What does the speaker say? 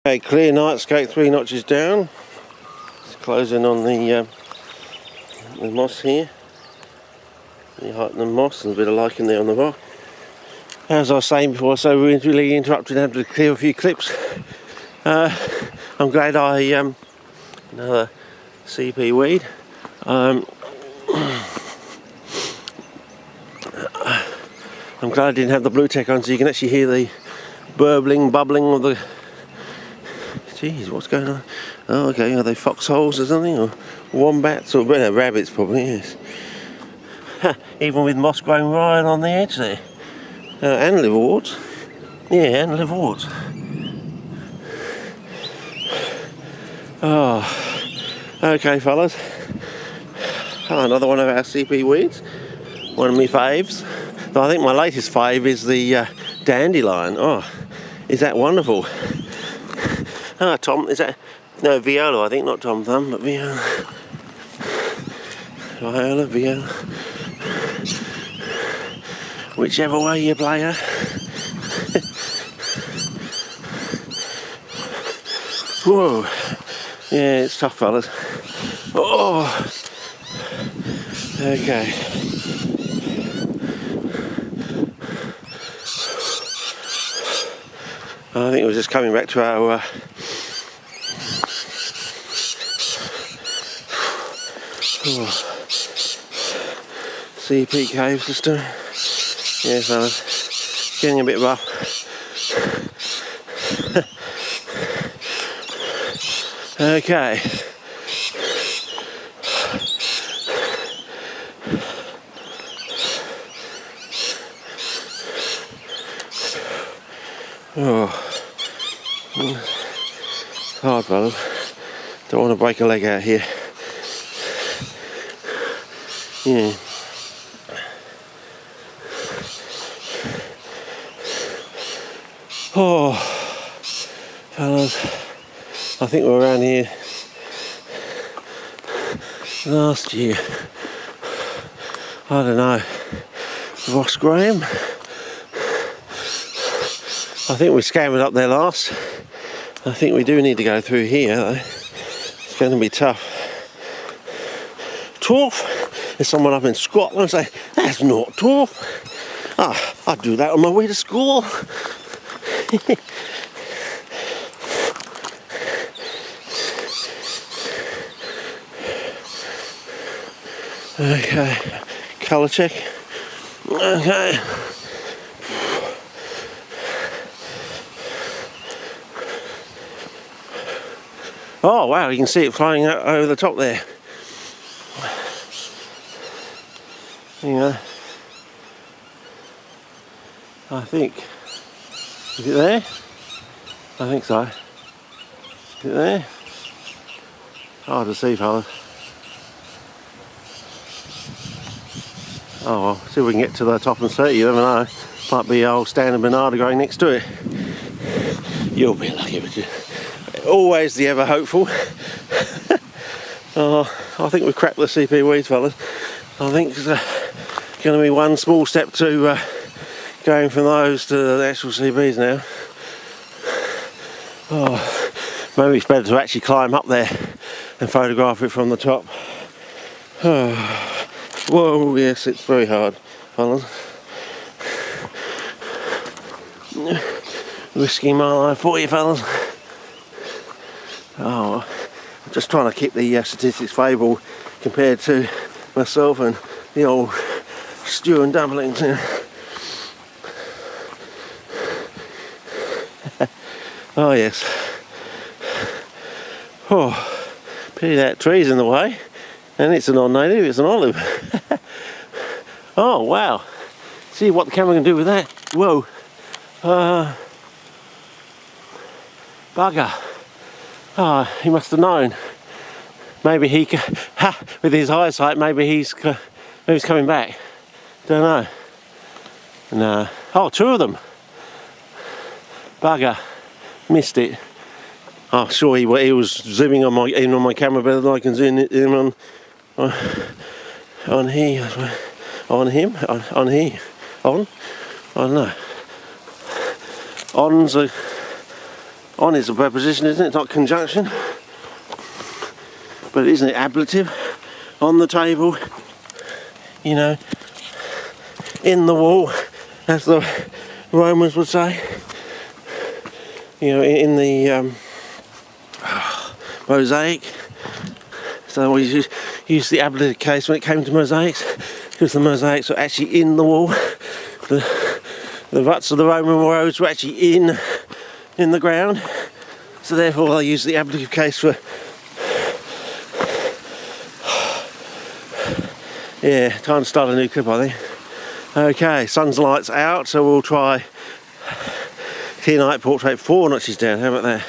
Okay, clear night, skate 3 notches down. It's closing on the moss here. The Heightnam moss and a bit of lichen there on the rock. As I was saying before, so we really interrupted and had to clear a few clips. I'm glad another CP weed. I'm glad I didn't have the Blue Tech on, so you can actually hear the bubbling of the... Jeez, what's going on? Oh, okay, are they foxholes or something? Or wombats? Or rabbits, probably, yes. Even with moss growing right on the edge there. And liverworts. Yeah, and liverworts. Oh, okay, fellas. Oh, another one of our CP weeds. One of my faves. I think my latest fave is the dandelion. Oh, is that wonderful? Ah, Tom, is that... No, viola, I think, not Tom Thumb, but viola. Viola. Whichever way you play her. Whoa. Yeah, it's tough, fellas. Oh. Okay. I think we're just coming back to our... CP cave system. Yeah, fellas, getting a bit rough. Okay. Oh, it's hard, fellas. Don't want to break a leg out here. Yeah. Oh, fellas, I think we were around here last year. I don't know. Ross Graham. I think we scampered up there last. I think we do need to go through here, though. It's going to be tough. Torf. There's someone up in Scotland say, that's not torf. Ah, I do that on my way to school. Okay, colour check. Okay. Oh wow, you can see it flying over the top there. Yeah. I think. Is it there? I think so. Is it there? Hard to see, fellas. Oh well, see if we can get to the top and see. You never know. Might be old standard Bernarda growing next to it. You'll be lucky, but you. Always the ever hopeful. Oh, I think we've cracked the CP weeds, fellas. I think it's going to be one small step to going from those to the actual CPs now. Oh, maybe it's better to actually climb up there and photograph it from the top. Oh, whoa, yes, it's very hard, fellas. Risking my life for you, fellas. Oh, I'm just trying to keep the statistics favourable compared to myself and the old stew and dumplings. Oh yes. Oh, pity that tree's in the way, and it's a non-native. It's an olive. Oh wow! See what the camera can do with that. Whoa! Bugger! Oh, he must have known. Maybe he, with his eyesight, maybe he's coming back. Don't know. No. Oh, 2 of them. Bugger. Missed it. Oh, sure he was zooming in on my camera better than I can zoom in on here. On him. On here. On. I don't know. On is a preposition, isn't it? It's not conjunction. But isn't it ablative? On the table, you know, in the wall, as the Romans would say. You know, in the mosaic. So we used the ablative case when it came to mosaics, because the mosaics were actually in the wall. The ruts of the Roman roads were actually in the ground. So therefore I use the ablative case for... Yeah, time to start a new clip, I think. Okay, sun's lights out, so we'll try Key Night Portrait 4 notches down. How about that?